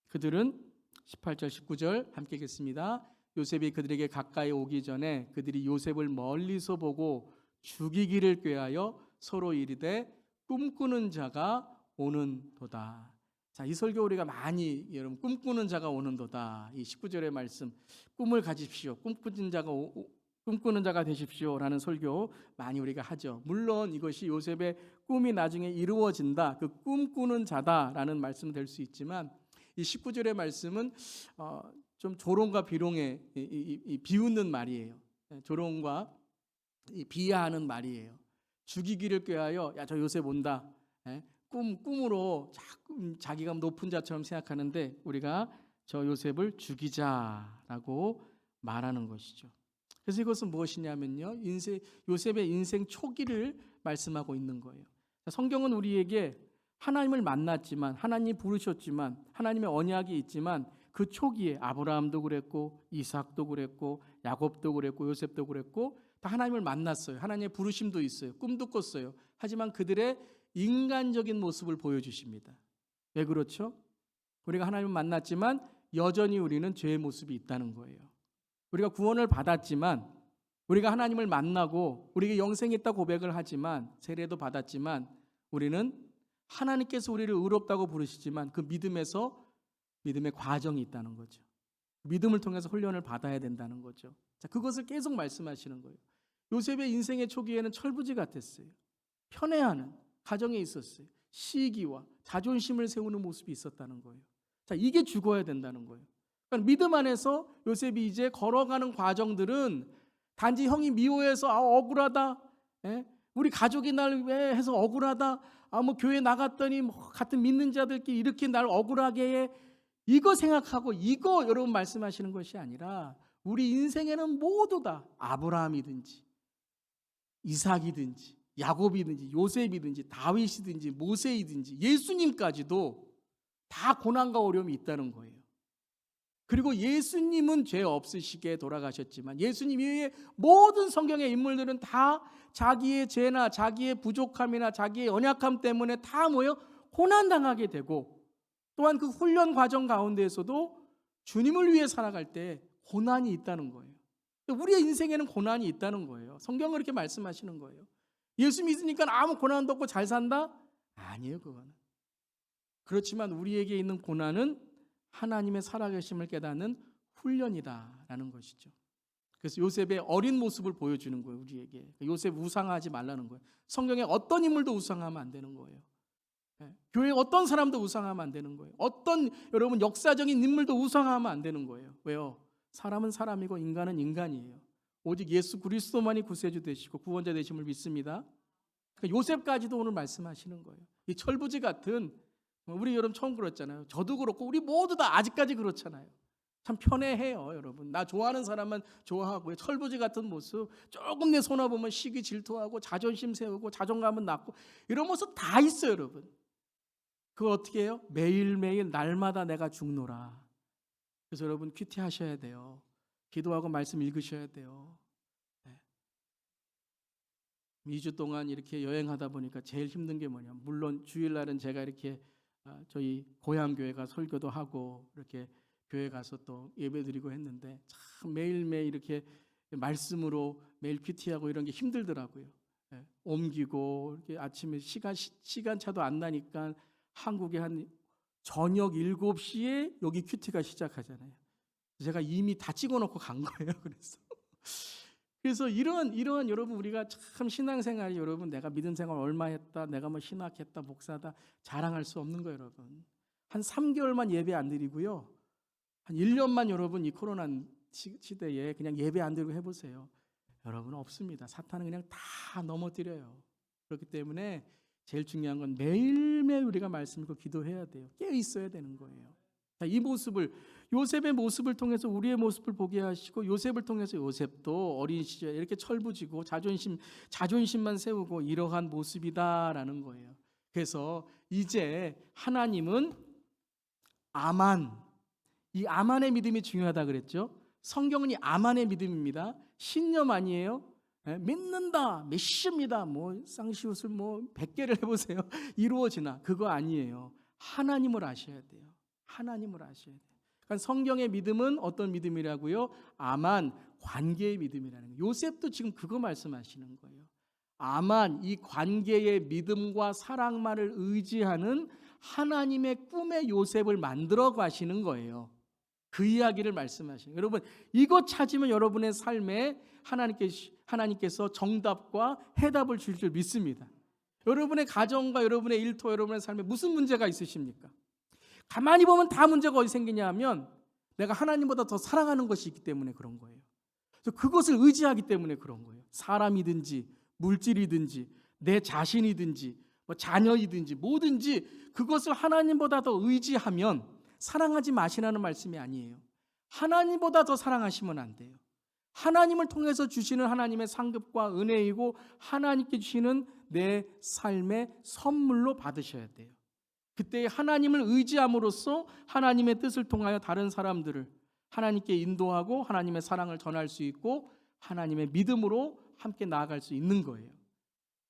그들은 18절 19절 함께 읽겠습니다. 요셉이 그들에게 가까이 오기 전에 그들이 요셉을 멀리서 보고 죽이기를 꾀하여 서로 이르되 꿈꾸는 자가 오는도다. 자, 이 설교 우리가 많이 여러분 꿈꾸는 자가 오는도다. 이 19절의 말씀 꿈을 가지십시오. 꿈꾸는 자가 되십시오라는 설교 많이 우리가 하죠. 물론 이것이 요셉의 꿈이 나중에 이루어진다. 그 꿈꾸는 자다라는 말씀은 될 수 있지만 이 19절의 말씀은 좀 조롱과 비롱에 비웃는 말이에요. 조롱과 비하하는 말이에요. 죽이기를 꾀하여 야 저 요셉 온다. 꿈으로 자기가 높은 자처럼 생각하는데 우리가 저 요셉을 죽이자라고 말하는 것이죠. 그래서 이것은 무엇이냐면요, 요셉의 인생 초기를 말씀하고 있는 거예요. 성경은 우리에게 하나님을 만났지만, 하나님 부르셨지만, 하나님의 언약이 있지만 그 초기에 아브라함도 그랬고 이삭도 그랬고 야곱도 그랬고 요셉도 그랬고 다 하나님을 만났어요. 하나님의 부르심도 있어요. 꿈도 꿨어요. 하지만 그들의 인간적인 모습을 보여주십니다. 왜 그렇죠? 우리가 하나님을 만났지만 여전히 우리는 죄의 모습이 있다는 거예요. 우리가 구원을 받았지만, 우리가 하나님을 만나고 우리에게 영생이 있다고 고백을 하지만, 세례도 받았지만 우리는 하나님께서 우리를 의롭다고 부르시지만 그 믿음의 과정이 있다는 거죠. 믿음을 통해서 훈련을 받아야 된다는 거죠. 자, 그것을 계속 말씀하시는 거예요. 요셉의 인생의 초기에는 철부지 같았어요. 편애하는 가정에 있었어요. 시기와 자존심을 세우는 모습이 있었다는 거예요. 자, 이게 죽어야 된다는 거예요. 그러니까 믿음 안에서 요셉이 이제 걸어가는 과정들은 단지 형이 미워해서 억울하다, 우리 가족이 날 왜 해서 억울하다, 뭐 교회 나갔더니 뭐 같은 믿는 자들끼리 이렇게 날 억울하게 해, 이거 생각하고 이거 여러분 말씀하시는 것이 아니라 우리 인생에는 모두 다 아브라함이든지 이삭이든지 야곱이든지 요셉이든지 다윗이든지 모세이든지 예수님까지도 다 고난과 어려움이 있다는 거예요. 그리고 예수님은 죄 없으시게 돌아가셨지만 예수님 이외의 모든 성경의 인물들은 다 자기의 죄나 자기의 부족함이나 자기의 연약함 때문에 다 고난당하게 되고, 또한 그 훈련 과정 가운데에서도 주님을 위해 살아갈 때 고난이 있다는 거예요. 우리의 인생에는 고난이 있다는 거예요. 성경은 이렇게 말씀하시는 거예요. 예수 믿으니까 아무 고난도 없고 잘 산다? 아니에요, 그거는. 그렇지만 우리에게 있는 고난은 하나님의 살아계심을 깨닫는 훈련이다라는 것이죠. 그래서 요셉의 어린 모습을 보여주는 거예요, 우리에게. 요셉 우상하지 말라는 거예요. 성경에 어떤 인물도 우상하면 안 되는 거예요. 교회에 어떤 사람도 우상하면 안 되는 거예요. 어떤 여러분 역사적인 인물도 우상하면 안 되는 거예요. 왜요? 사람은 사람이고 인간은 인간이에요. 오직 예수 그리스도만이 구세주 되시고 구원자 되심을 믿습니다. 그러니까 요셉까지도 오늘 말씀하시는 거예요. 이 철부지 같은, 우리 여러분 처음 그렇잖아요. 저도 그렇고 우리 모두 다 아직까지 그렇잖아요. 참 편애해요, 여러분. 나 좋아하는 사람만 좋아하고요. 철부지 같은 모습, 조금 내 손아 보면 시기 질투하고 자존심 세우고 자존감은 낮고 이런 모습 다 있어요, 여러분. 그거 어떻게 해요? 매일매일 날마다 내가 죽노라. 그래서 여러분 큐티하셔야 돼요. 기도하고 말씀 읽으셔야 돼요. 2주 동안 이렇게 여행하다 보니까 제일 힘든 게 뭐냐, 물론 주일날은 제가 이렇게 저희 고향 교회가 설교도 하고 이렇게 교회 가서 또 예배드리고 했는데 참 매일매일 이렇게 말씀으로 매일 큐티하고 이런 게 힘들더라고요. 옮기고 이렇게 아침에 시간차도 안 나니까 한국에 한 저녁 7시에 여기 큐티가 시작하잖아요. 제가 이미 다 찍어놓고 간 거예요. 그래서 이런 여러분 우리가 참 신앙생활이, 여러분 내가 믿음 생활 얼마 했다, 내가 뭐 신학했다, 목사다 자랑할 수 없는 거예요, 여러분. 한 3개월만 예배 안 드리고요, 한 1년만 여러분 이 코로나 시대에 그냥 예배 안 드리고 해보세요. 여러분 없습니다. 사탄은 그냥 다 넘어뜨려요. 그렇기 때문에 제일 중요한 건 매일매일 우리가 말씀 읽고 기도해야 돼요. 깨어 있어야 되는 거예요. 자, 이 모습을, 요셉의 모습을 통해서 우리의 모습을 보게 하시고, 요셉을 통해서 요셉도 어린 시절에 이렇게 철부지고 자존심만 세우고 이러한 모습이다라는 거예요. 그래서 이제 하나님은 이 아만의 믿음이 중요하다 그랬죠. 성경은 이 아만의 믿음입니다. 신념 아니에요. 믿는다, 메시입니다. 뭐 쌍시옷을 뭐 100개를 해보세요. 이루어지나? 그거 아니에요. 하나님을 아셔야 돼요. 하나님을 아셔야 돼요. 그러니까 성경의 믿음은 어떤 믿음이라고요? 아만 관계의 믿음이라는 거예요. 요셉도 지금 그거 말씀하시는 거예요. 아만 이 관계의 믿음과 사랑만을 의지하는 하나님의 꿈의 요셉을 만들어 가시는 거예요. 그 이야기를 말씀하시는 거예요. 여러분, 이거 찾으면 여러분의 삶에 하나님께서 정답과 해답을 줄 줄 믿습니다. 여러분의 가정과 여러분의 일터, 여러분의 삶에 무슨 문제가 있으십니까? 가만히 보면 다 문제가 어디 생기냐 하면 내가 하나님보다 더 사랑하는 것이 있기 때문에 그런 거예요. 그래서 그것을 의지하기 때문에 그런 거예요. 사람이든지 물질이든지 내 자신이든지 뭐 자녀이든지 뭐든지 그것을 하나님보다 더 의지하면 사랑하지 마시라는 말씀이 아니에요. 하나님보다 더 사랑하시면 안 돼요. 하나님을 통해서 주시는 하나님의 상급과 은혜이고 하나님께 주시는 내 삶의 선물로 받으셔야 돼요. 그때 하나님을 의지함으로써 하나님의 뜻을 통하여 다른 사람들을 하나님께 인도하고 하나님의 사랑을 전할 수 있고 하나님의 믿음으로 함께 나아갈 수 있는 거예요.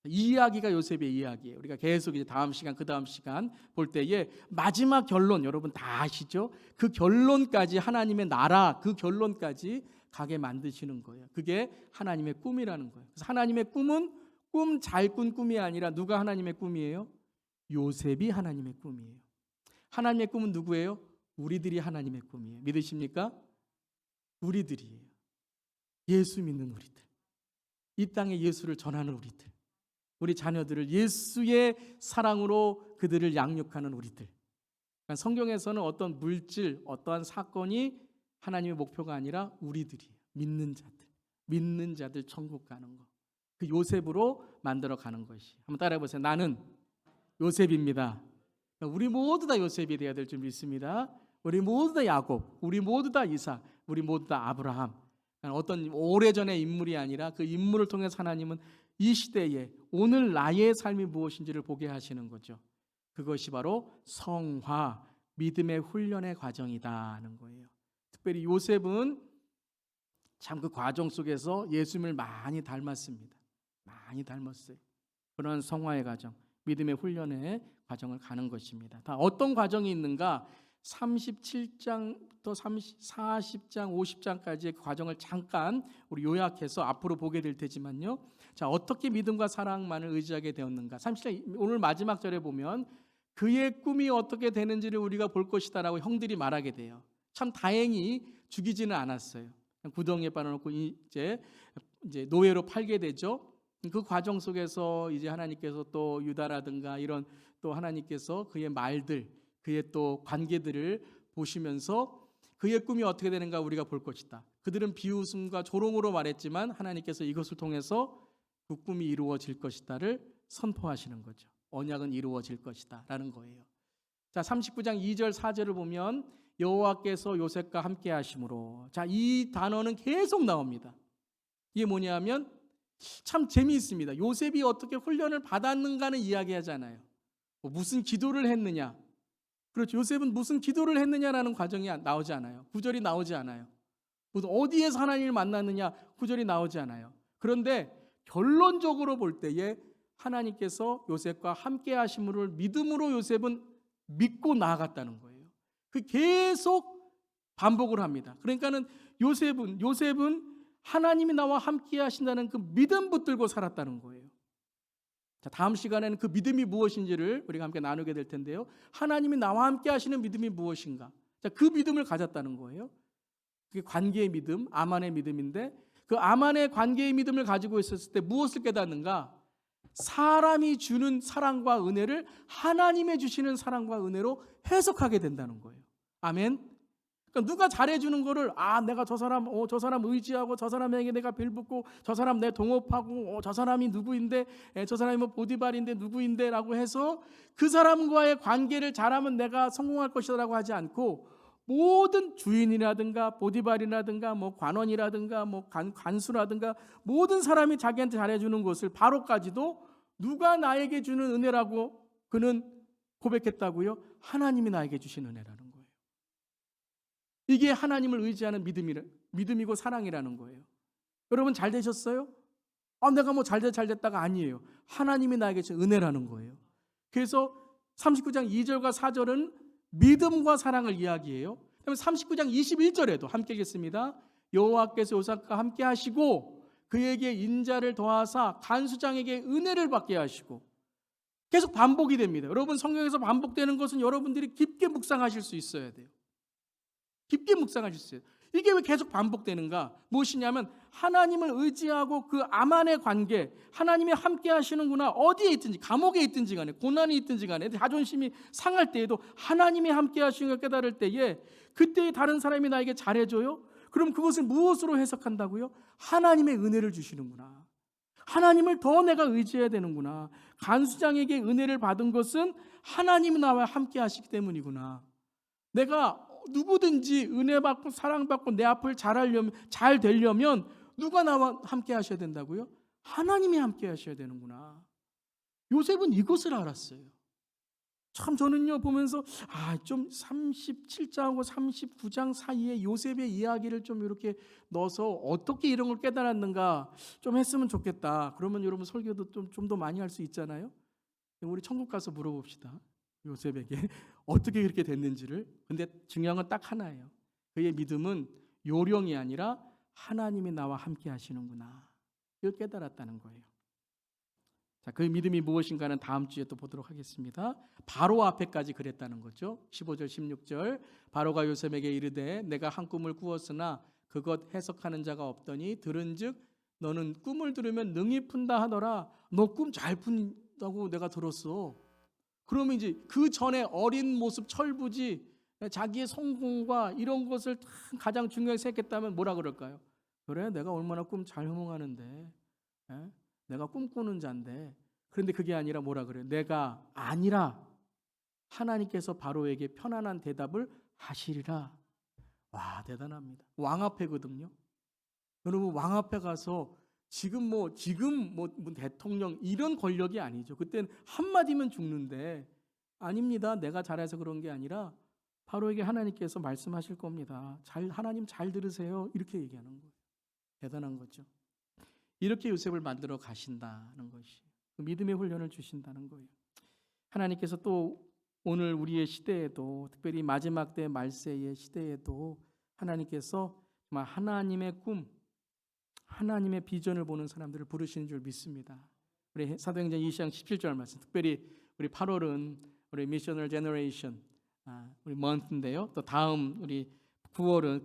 이 이야기가 요셉의 이야기예요. 우리가 계속 이제 다음 시간 그 다음 시간 볼 때에 마지막 결론 여러분 다 아시죠? 그 결론까지 하나님의 나라 그 결론까지 가게 만드시는 거예요. 그게 하나님의 꿈이라는 거예요. 그래서 하나님의 꿈은 꿈 잘 꾼 꿈이 아니라 누가 하나님의 꿈이에요? 요셉이 하나님의 꿈이에요. 하나님의 꿈은 누구예요? 우리들이 하나님의 꿈이에요. 믿으십니까? 우리들이에요. 예수 믿는 우리들. 이 땅에 예수를 전하는 우리들. 우리 자녀들을 예수의 사랑으로 그들을 양육하는 우리들. 그러니까 성경에서는 어떤 물질, 어떠한 사건이 하나님의 목표가 아니라 우리들이에요. 믿는 자들 천국 가는 거. 그 요셉으로 만들어 가는 것이. 한번 따라해 보세요. 나는 요셉입니다. 우리 모두 다 요셉이 되어야 될 줄 믿습니다. 우리 모두 다 야곱, 우리 모두 다 이삭, 우리 모두 다 아브라함. 어떤 오래전의 인물이 아니라 그 인물을 통해서 하나님은 이 시대에 오늘 나의 삶이 무엇인지를 보게 하시는 거죠. 그것이 바로 성화, 믿음의 훈련의 과정이다는 거예요. 특별히 요셉은 참 그 과정 속에서 예수님을 많이 닮았습니다. 많이 닮았어요. 그런 성화의 과정, 믿음의 훈련의 과정을 가는 것입니다. 다 어떤 과정이 있는가? 37장부터 40장, 50장까지의 그 과정을 잠깐 우리 요약해서 앞으로 보게 될 테지만요. 자, 어떻게 믿음과 사랑만을 의지하게 되었는가? 37장 오늘 마지막 절에 보면 그의 꿈이 어떻게 되는지를 우리가 볼 것이다라고 형들이 말하게 돼요. 참 다행히 죽이지는 않았어요. 구덩이에 빠져놓고 이제 노예로 팔게 되죠. 그 과정 속에서 이제 하나님께서 또 유다라든가 이런 또 하나님께서 그의 말들, 그의 또 관계들을 보시면서 그의 꿈이 어떻게 되는가 우리가 볼 것이다. 그들은 비웃음과 조롱으로 말했지만 하나님께서 이것을 통해서 그 꿈이 이루어질 것이다를 선포하시는 거죠. 언약은 이루어질 것이다 라는 거예요. 자, 39장 2절 4절을 보면 여호와께서 요셉과 함께 하심으로, 자, 이 단어는 계속 나옵니다. 이게 뭐냐면 참 재미있습니다. 요셉이 어떻게 훈련을 받았는가는 이야기하잖아요. 무슨 기도를 했느냐. 그렇죠. 요셉은 무슨 기도를 했느냐라는 과정이 나오지 않아요. 구절이 나오지 않아요. 무슨 어디에서 하나님을 만났느냐 구절이 나오지 않아요. 그런데 결론적으로 볼 때에 하나님께서 요셉과 함께 하심을 믿음으로 요셉은 믿고 나아갔다는 거예요. 그 계속 반복을 합니다. 그러니까는 요셉은 하나님이 나와 함께 하신다는 그 믿음 붙들고 살았다는 거예요. 자, 다음 시간에는 그 믿음이 무엇인지를 우리가 함께 나누게 될 텐데요. 하나님이 나와 함께 하시는 믿음이 무엇인가? 자, 그 믿음을 가졌다는 거예요. 그게 관계의 믿음, 아만의 믿음인데 그 아만의 관계의 믿음을 가지고 있었을 때 무엇을 깨닫는가? 사람이 주는 사랑과 은혜를 하나님의 주시는 사랑과 은혜로 해석하게 된다는 거예요. 아멘. 그러니까 누가 잘해주는 거를 내가 저 사람 의지하고 저 사람에게 내가 빌붙고 저 사람 내 동업하고 저 사람이 누구인데 저 사람이 뭐 보디발인데 누구인데라고 해서 그 사람과의 관계를 잘하면 내가 성공할 것이라고 하지 않고 모든 주인이라든가 보디발이라든가 뭐 관원이라든가 뭐 관수라든가 모든 사람이 자기한테 잘해주는 것을 바로까지도 누가 나에게 주는 은혜라고 그는 고백했다고요? 하나님이 나에게 주신 은혜라는 거예요. 이게 하나님을 의지하는 믿음이고 사랑이라는 거예요. 여러분 잘 되셨어요? 내가 뭐 잘됐다가 아니에요. 하나님이 나에게 준 은혜라는 거예요. 그래서 39장 2절과 4절은 믿음과 사랑을 이야기해요. 그다음에 39장 21절에도 함께 읽겠습니다. 여호와께서 요셉과 함께 하시고 그에게 인자를 더하사 간수장에게 은혜를 받게 하시고, 계속 반복이 됩니다. 여러분, 성경에서 반복되는 것은 여러분들이 깊게 묵상하실 수 있어야 돼요. 깊게 묵상하실 수 있어요. 이게 왜 계속 반복되는가? 무엇이냐면 하나님을 의지하고 그 아만의 관계, 하나님이 함께 하시는구나. 어디에 있든지, 감옥에 있든지 간에, 고난이 있든지 간에, 자존심이 상할 때에도 하나님이 함께 하시는 걸 깨달을 때에, 그때 다른 사람이 나에게 잘해줘요? 그럼 그것을 무엇으로 해석한다고요? 하나님의 은혜를 주시는구나. 하나님을 더 내가 의지해야 되는구나. 간수장에게 은혜를 받은 것은 하나님이 나와 함께 하시기 때문이구나. 내가 누구든지 은혜 받고 사랑받고 내 앞을 잘 되려면 누가 나와 함께 하셔야 된다고요? 하나님이 함께 하셔야 되는구나. 요셉은 이것을 알았어요. 참 저는요 보면서 좀 37장하고 39장 사이에 요셉의 이야기를 좀 이렇게 넣어서 어떻게 이런 걸 깨달았는가 좀 했으면 좋겠다. 그러면 여러분 설교도 좀 더 많이 할 수 있잖아요. 우리 천국 가서 물어봅시다. 요셉에게 어떻게 그렇게 됐는지를. 근데 중요한 건 딱 하나예요. 그의 믿음은 요령이 아니라 하나님이 나와 함께 하시는구나, 이걸 깨달았다는 거예요. 자, 그의 믿음이 무엇인가는 다음 주에 또 보도록 하겠습니다. 바로 앞에까지 그랬다는 거죠. 15절 16절 바로가 요셉에게 이르되 내가 한 꿈을 꾸었으나 그것 해석하는 자가 없더니 들은즉 너는 꿈을 들으면 능히 푼다 하더라. 너 꿈 잘 푼다고 내가 들었어. 그러면 이제 그 전에 어린 모습, 철부지, 자기의 성공과 이런 것을 가장 중요하게 생각했다면 뭐라 그럴까요? 그래, 내가 얼마나 꿈 잘 허몽하는데, 내가 꿈꾸는 자인데. 그런데 그게 아니라 뭐라 그래요? 내가 아니라 하나님께서 바로에게 편안한 대답을 하시리라. 와, 대단합니다. 왕 앞에거든요. 여러분, 왕 앞에 가서 지금 대통령 이런 권력이 아니죠. 그때는 한마디면 죽는데, 아닙니다. 내가 잘해서 그런 게 아니라 바로에게 하나님께서 말씀하실 겁니다. 하나님 잘 들으세요. 이렇게 얘기하는 거예요. 대단한 거죠. 이렇게 요셉을 만들어 가신다는 것이, 그 믿음의 훈련을 주신다는 거예요. 하나님께서 또 오늘 우리의 시대에도, 특별히 마지막 때 말세의 시대에도 하나님께서 정말 하나님의 꿈, 하나님의 비전을 보는 사람들을 부르시는 줄 믿습니다. 우리 사도행전 2장 17절 말씀, 특별히 우리 8월은 우리 미셔널 제너레이션 우리 먼스인데요. 또 다음 우리 9월은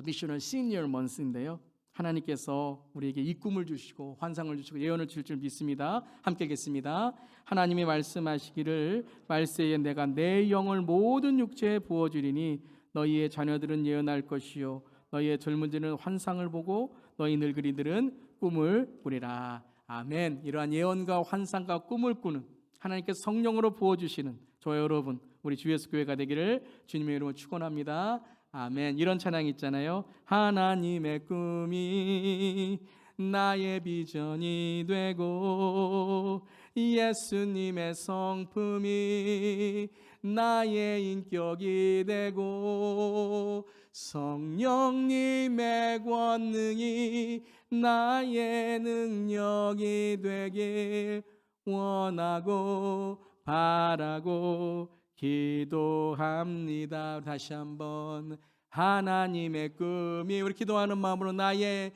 미셔널 시니어 먼스인데요. 하나님께서 우리에게 이 꿈을 주시고 환상을 주시고 예언을 주실 줄 믿습니다. 함께 읽겠습니다. 하나님이 말씀하시기를 말세에 내가 내 영을 모든 육체에 부어주리니 너희의 자녀들은 예언할 것이요 너희의 젊은이들은 환상을 보고 너희 늙은이들은 꿈을 꾸리라. 아멘. 이러한 예언과 환상과 꿈을 꾸는 하나님께서 성령으로 부어주시는 저와 여러분, 우리 주 예수 교회가 되기를 주님의 이름으로 축원합니다. 아멘. 이런 찬양이 있잖아요. 하나님의 꿈이 나의 비전이 되고 예수님의 성품이 나의 인격이 되고 성령님의 권능이 나의 능력이 되길 원하고 바라고 기도합니다. 다시 한번 하나님의 꿈이, 우리 기도하는 마음으로 나의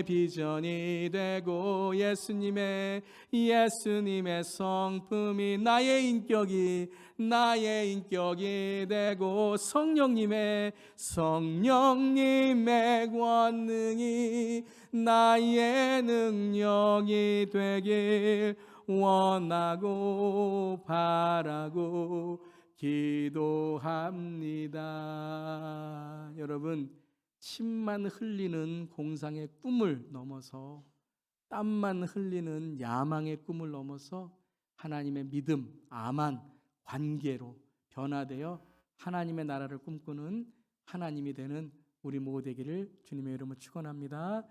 비전이 되고 예수님의 성품이 나의 인격이 되고 성령님의 권능이 나의 능력이 되길 원하고 바라고 기도합니다. 여러분, 침만 흘리는 공상의 꿈을 넘어서, 땀만 흘리는 야망의 꿈을 넘어서 하나님의 믿음, 아만, 관계로 변화되어 하나님의 나라를 꿈꾸는 하나님이 되는 우리 모두 되기를 주님의 이름으로 축원합니다.